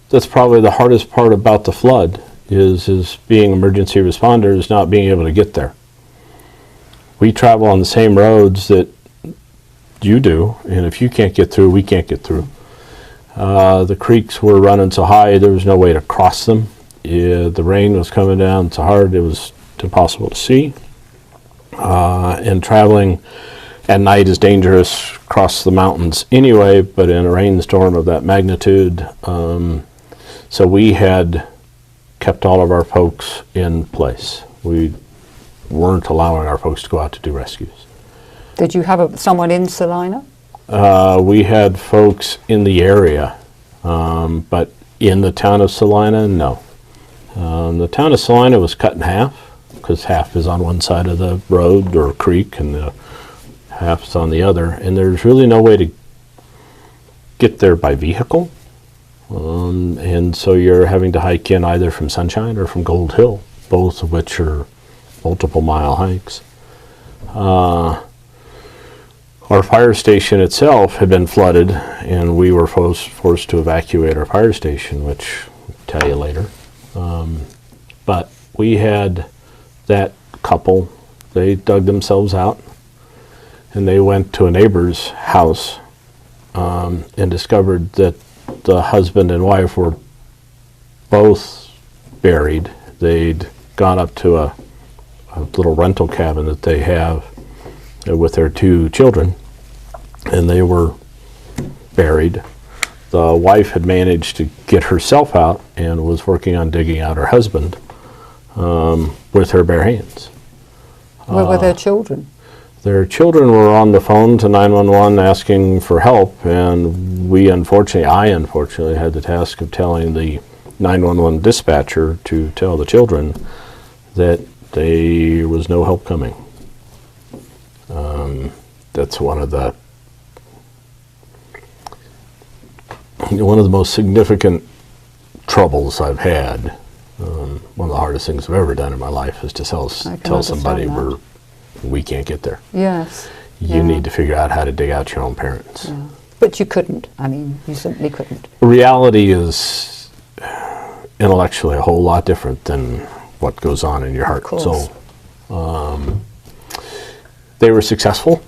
that's probably the hardest part about the flood is being emergency responders, not being able to get there. We travel on the same roads that you do, and if you can't get through, we can't get through. The creeks were running so high, there was no way to cross them. The rain was coming down so hard, it was impossible to see. And traveling at night is dangerous across the mountains anyway, but in a rainstorm of that magnitude. So we had kept all of our folks in place. We weren't allowing our folks to go out to do rescues. Did you have someone in Salina? We had folks in the area, but in the town of Salina, no. The town of Salina was cut in half, because half is on one side of the road or creek and the half's on the other, and there's really no way to get there by vehicle. And so you're having to hike in either from Sunshine or from Gold Hill, both of which are multiple mile hikes. Our fire station itself had been flooded, and we were forced to evacuate our fire station, which I'll tell you later. But we had that couple, they dug themselves out, and they went to a neighbor's house and discovered that the husband and wife were both buried. They'd gone up to a little rental cabin that they have with their 2 children, and they were buried. The wife had managed to get herself out and was working on digging out her husband with her bare hands. Where were their children? Their children were on the phone to 911 asking for help, and I unfortunately had the task of telling the 911 dispatcher to tell the children that there was no help coming. That's one of the most significant troubles I've had. One of the hardest things I've ever done in my life is to tell somebody we can't get there. Yes. You need to figure out how to dig out your own parents. Yeah. But you couldn't. I mean, you simply couldn't. Reality is intellectually a whole lot different than what goes on in your heart. Of course. So they were successful.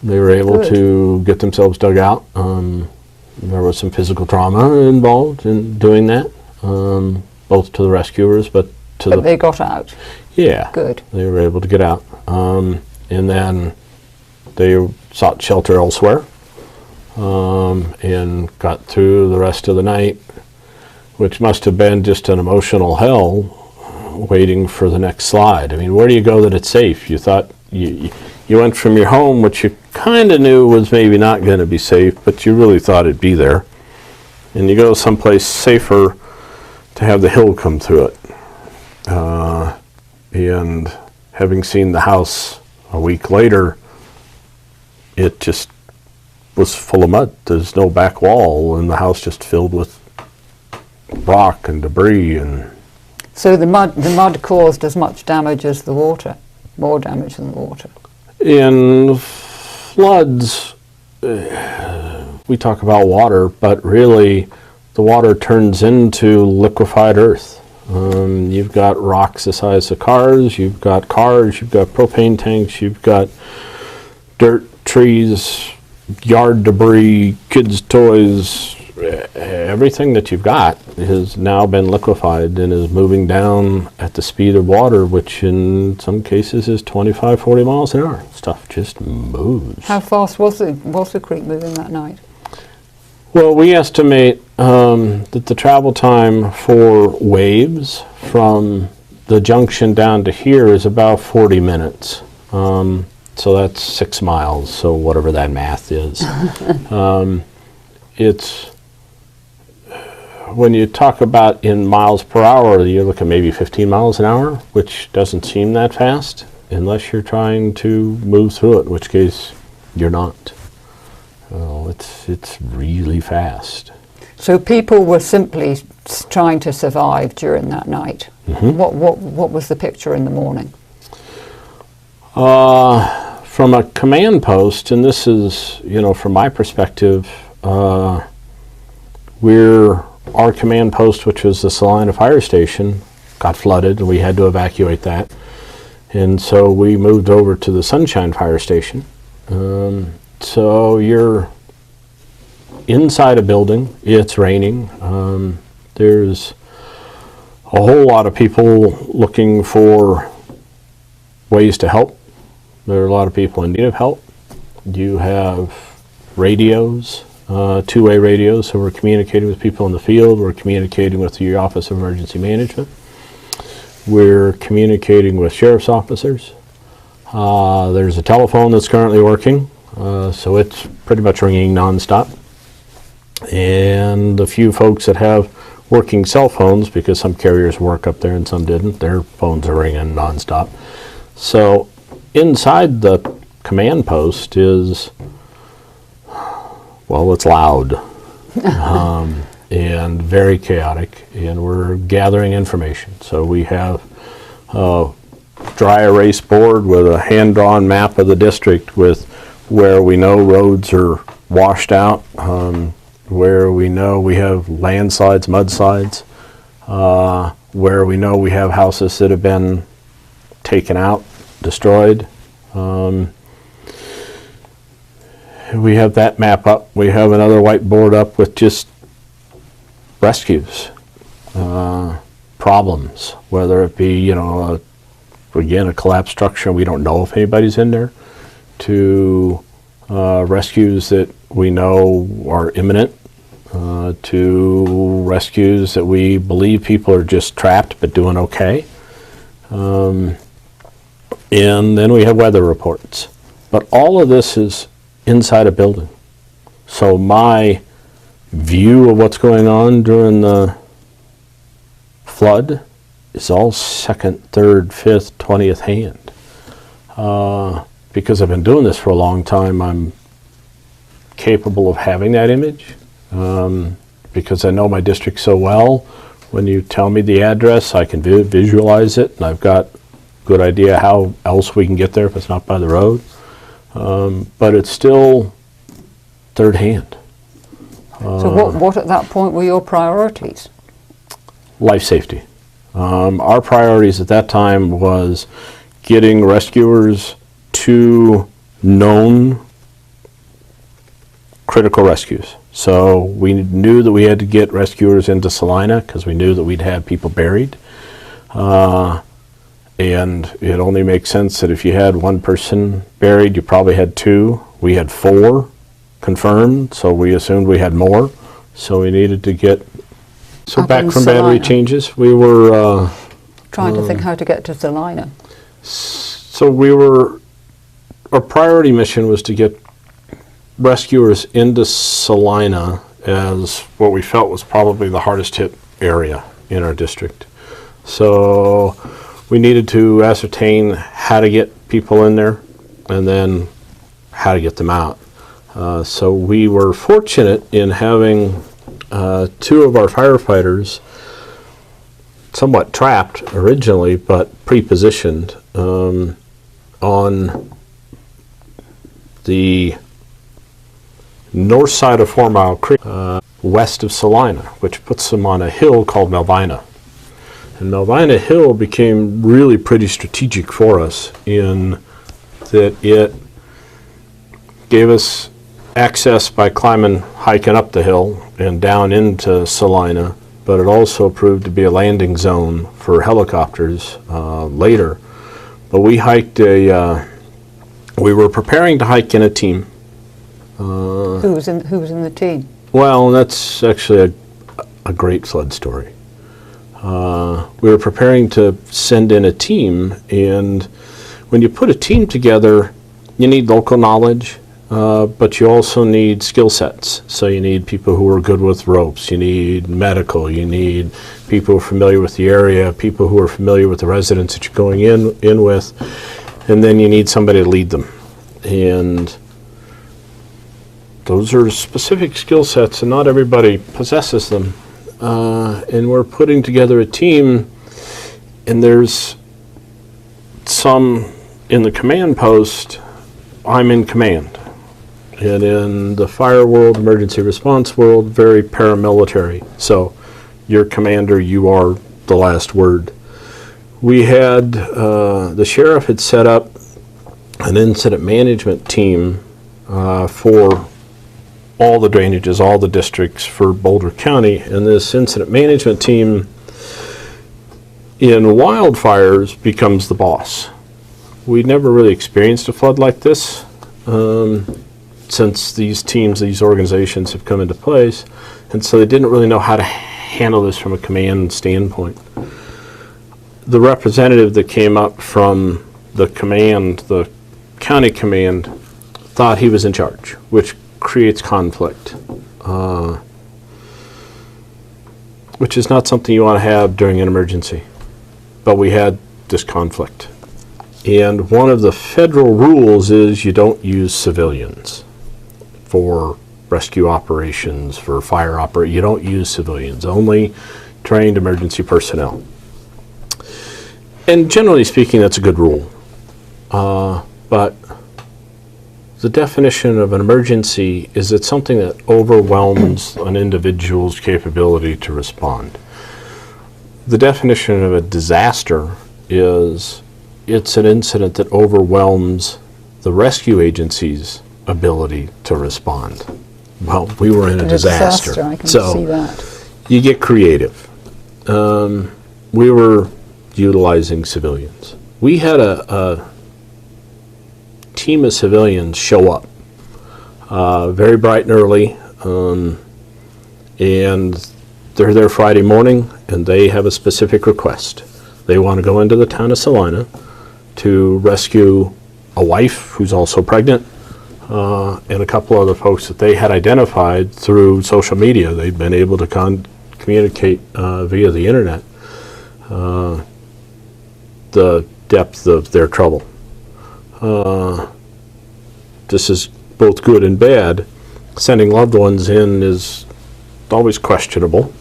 They were able Good. to get themselves dug out. There was some physical trauma involved in doing that, both to the rescuers, but they got out. Yeah. Good. They were able to get out. And then they sought shelter elsewhere and got through the rest of the night, which must have been just an emotional hell waiting for the next slide. I mean, where do you go that it's safe? You thought you went from your home, which you kind of knew was maybe not going to be safe, but you really thought it'd be there. And you go someplace safer to have the hill come through it. And having seen the house a week later, it just was full of mud. There's no back wall, and the house just filled with rock and debris. And so the mud caused as much damage as the water, more damage than the water. In floods, we talk about water, but really the water turns into liquefied earth. You've got rocks the size of cars, you've got propane tanks, you've got dirt, trees, yard debris, kids' toys. Everything that you've got has now been liquefied and is moving down at the speed of water, which in some cases is 25, 40 miles an hour. Stuff just moves. How fast was the creek moving that night? Well, we estimate that the travel time for waves from the junction down to here is about 40 minutes. So that's 6 miles, so whatever that math is. It's, when you talk about in miles per hour, you're looking maybe 15 miles an hour, which doesn't seem that fast unless you're trying to move through it, in which case you're not. It's really fast. So people were simply trying to survive during that night. Mm-hmm. What was the picture in the morning? From a command post, and this is, from my perspective, we're our command post, which was the Salina Fire Station, got flooded and we had to evacuate that. And so we moved over to the Sunshine Fire Station. So you're inside a building, it's raining. There's a whole lot of people looking for ways to help. There are a lot of people in need of help. You have radios, two-way radios, so we're communicating with people in the field, we're communicating with the Office of Emergency Management, we're communicating with sheriff's officers. There's a telephone that's currently working, so it's pretty much ringing nonstop. And a few folks that have working cell phones, because some carriers work up there and some didn't, their phones are ringing nonstop. So inside the command post is, well, it's loud and very chaotic, and we're gathering information. So we have a dry erase board with a hand-drawn map of the district with where we know roads are washed out, where we know we have landslides, mudslides, where we know we have houses that have been taken out, destroyed. We have that map up. We have another whiteboard up with just rescues, problems, whether it be, you know, again, a collapsed structure, we don't know if anybody's in there, to rescues that we know are imminent, to rescues that we believe people are just trapped but doing okay. And then we have weather reports. But all of this is inside a building. So my view of what's going on during the flood is all second, third, fifth, 20th hand. Because I've been doing this for a long time, I'm capable of having that image. Because I know my district so well, when you tell me the address, I can visualize it, and I've got a good idea how else we can get there if it's not by the road. But it's still third hand. So what at that point were your priorities? Life safety. Our priorities at that time was getting rescuers to known critical rescues. So we knew that we had to get rescuers into Salina because we knew that we'd had people buried. And it only makes sense that if you had one person buried, you probably had two. We had 4 confirmed, so we assumed we had more. So we needed to get... So Up back in from battery Salina. changes, we were... Trying to think how to get to Salina. So we were... Our priority mission was to get rescuers into Salina as what we felt was probably the hardest hit area in our district. So we needed to ascertain how to get people in there and then how to get them out. So we were fortunate in having 2 of our firefighters somewhat trapped originally, but pre-positioned on the north side of 4 Mile Creek, west of Salina, which puts them on a hill called Malvina. And Malvina Hill became really pretty strategic for us in that it gave us access by hiking up the hill and down into Salina, but it also proved to be a landing zone for helicopters later. But we hiked we were preparing to hike in a team. Who was in the team? Well, that's actually a great flood story. We were preparing to send in a team, and when you put a team together, you need local knowledge, but you also need skill sets. So you need people who are good with ropes, you need medical, you need people who are familiar with the area, people who are familiar with the residents that you're going in with, and then you need somebody to lead them. And those are specific skill sets, and not everybody possesses them. And we're putting together a team, and there's some in the command post. I'm in command, and in the fire world, emergency response world, very paramilitary. So your commander, you are the last word. We had, the sheriff had set up an incident management team for all the drainages, all the districts for Boulder County, and this incident management team in wildfires becomes the boss. We'd never really experienced a flood like this since these teams, these organizations have come into place, and so they didn't really know how to handle this from a command standpoint. The representative that came up from the command, the county command, thought he was in charge, which creates conflict, which is not something you want to have during an emergency. But we had this conflict. And one of the federal rules is you don't use civilians for rescue operations, for fire operations. You don't use civilians, only trained emergency personnel. And generally speaking, that's a good rule. But the definition of an emergency is it's something that overwhelms an individual's capability to respond. The definition of a disaster is it's an incident that overwhelms the rescue agency's ability to respond. Well, we were in a disaster. I can see that. You get creative. We were utilizing civilians. We had a team of civilians show up very bright and early, and they're there Friday morning, and they have a specific request. They want to go into the town of Salina to rescue a wife who's also pregnant, and a couple other folks that they had identified through social media. They'd been able to communicate via the internet the depth of their trouble. This is both good and bad. Sending loved ones in is always questionable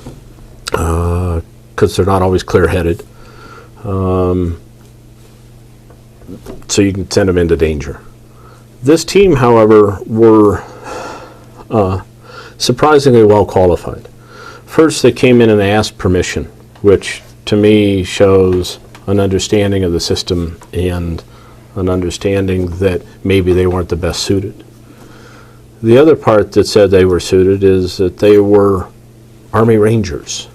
because they're not always clear-headed. So you can send them into danger. This team, however, were surprisingly well qualified. First, they came in and they asked permission, which to me shows an understanding of the system and an understanding that maybe they weren't the best suited. The other part that said they were suited is that they were Army Rangers.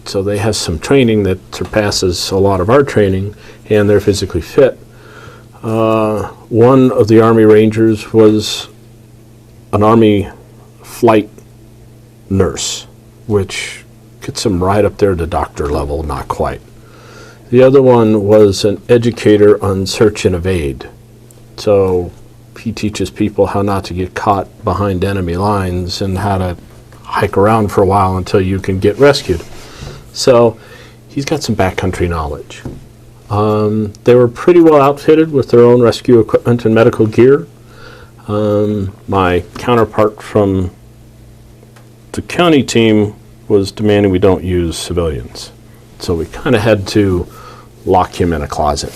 So they have some training that surpasses a lot of our training, and they're physically fit. One of the Army Rangers was an Army flight nurse, which gets them right up there to doctor level, not quite. The other one was an educator on search and evade. So he teaches people how not to get caught behind enemy lines and how to hike around for a while until you can get rescued. So he's got some backcountry knowledge. They were pretty well outfitted with their own rescue equipment and medical gear. My counterpart from the county team was demanding we don't use civilians. So we kind of had to lock him in a closet,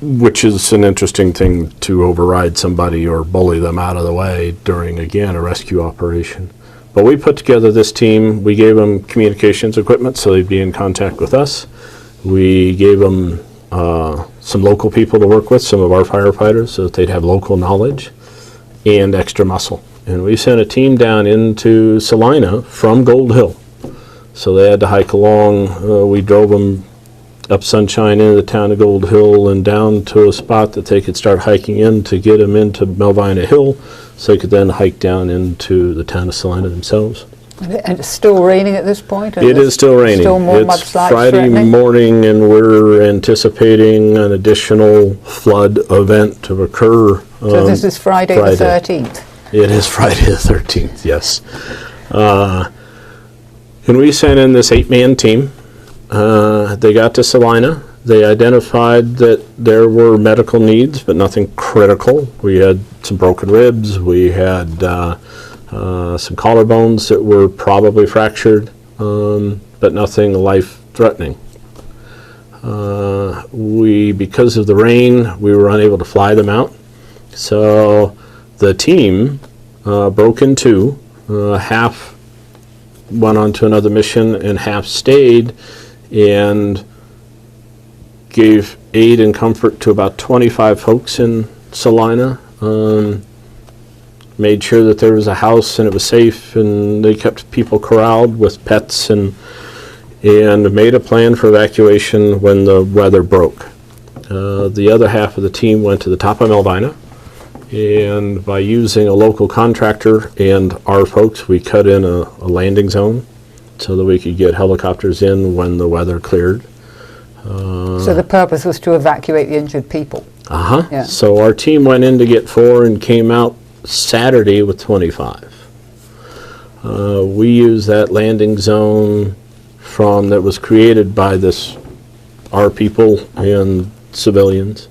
which is an interesting thing to override somebody or bully them out of the way during, again, a rescue operation. But we put together this team. We gave them communications equipment so they'd be in contact with us. We gave them some local people to work with, some of our firefighters, so that they'd have local knowledge and extra muscle. And we sent a team down into Salina from Gold Hill. So they had to hike along. We drove them up Sunshine into the town of Gold Hill and down to a spot that they could start hiking in to get them into Melvina Hill so they could then hike down into the town of Salina themselves. And it's still raining at this point? It is still raining. Still more it's mudslides Friday threatening? morning, and we're anticipating an additional flood event to occur. So this is Friday the 13th? It is Friday the 13th, yes. And we sent in this 8-man team. They got to Salina. They identified that there were medical needs, but nothing critical. We had some broken ribs. We had some collarbones that were probably fractured, but nothing life-threatening. Because of the rain, we were unable to fly them out. So the team broke in two. Half went on to another mission, and half stayed and gave aid and comfort to about 25 folks in Salina. Made sure that there was a house and it was safe, and they kept people corralled with pets, and made a plan for evacuation when the weather broke. The other half of the team went to the top of Melvina, and by using a local contractor and our folks, we cut in a landing zone so that we could get helicopters in when the weather cleared. So the purpose was to evacuate the injured people. Yeah. So our team went in to get 4 and came out Saturday with 25. We used that landing zone that was created by our people and civilians.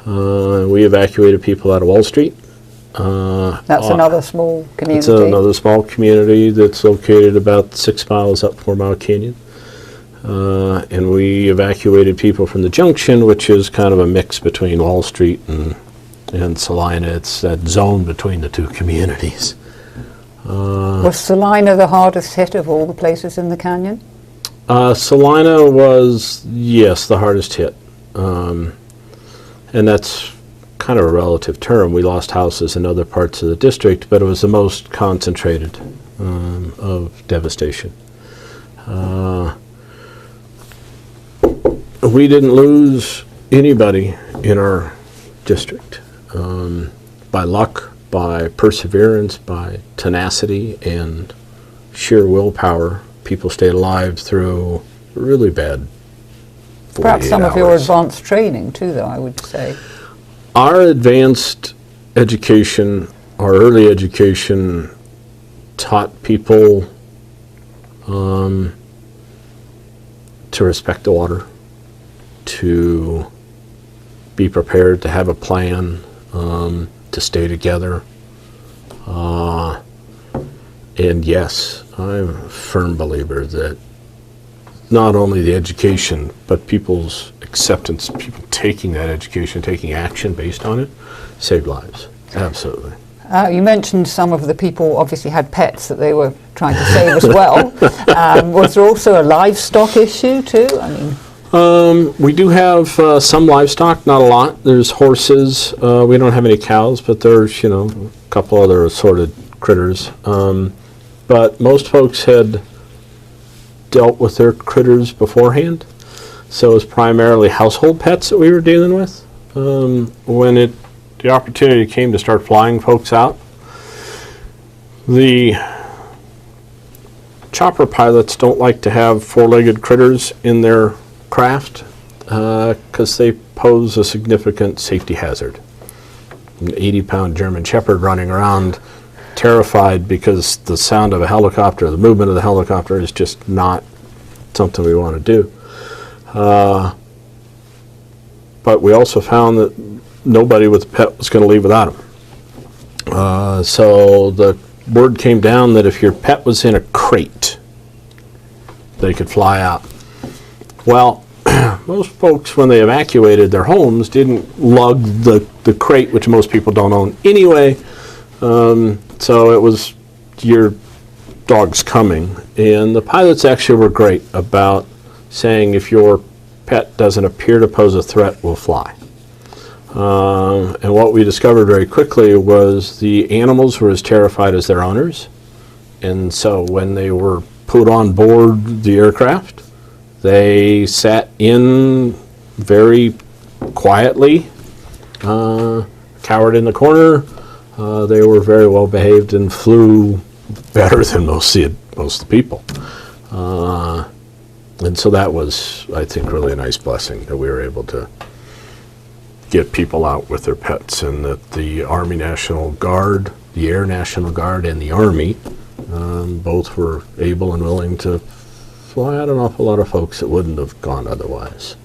We evacuated people out of Wall Street. That's another small community. It's another small community that's located about 6 miles up 4 Mile Canyon. And we evacuated people from the junction, which is kind of a mix between Wall Street and Salina. It's that zone between the two communities. Was Salina the hardest hit of all the places in the canyon? Salina was, yes, the hardest hit. And that's kind of a relative term. We lost houses in other parts of the district, but it was the most concentrated of devastation. We didn't lose anybody in our district. By luck, by perseverance, by tenacity, and sheer willpower, people stayed alive through really bad 48 Perhaps some hours. of your advanced training too, though, I would say. Our advanced education, our early education, taught people to respect the water, to be prepared, to have a plan, to stay together. And yes, I'm a firm believer that not only the education, but people's acceptance, people taking that education, taking action based on it, saved lives. Absolutely. You mentioned some of the people obviously had pets that they were trying to save as well. Was there also a livestock issue too? I mean, we do have some livestock, not a lot. There's horses. We don't have any cows, but there's, a couple other assorted critters. But most folks had dealt with their critters beforehand. So it was primarily household pets that we were dealing with. When the opportunity came to start flying folks out, the chopper pilots don't like to have four-legged critters in their craft because they pose a significant safety hazard. An 80-pound German Shepherd running around terrified because the sound of a helicopter, the movement of the helicopter is just not something we want to do. But we also found that nobody with a pet was going to leave without them. So the word came down that if your pet was in a crate, they could fly out. Well, most folks, when they evacuated their homes, didn't lug the crate, which most people don't own anyway. So it was your dog's coming. And the pilots actually were great about saying if your pet doesn't appear to pose a threat, we'll fly. And what we discovered very quickly was the animals were as terrified as their owners. And so when they were put on board the aircraft, they sat in very quietly, cowered in the corner. They were very well behaved and flew better than most of the people. And so that was, I think, really a nice blessing that we were able to get people out with their pets, and that the Army National Guard, the Air National Guard, and the Army both were able and willing to fly out an awful lot of folks that wouldn't have gone otherwise.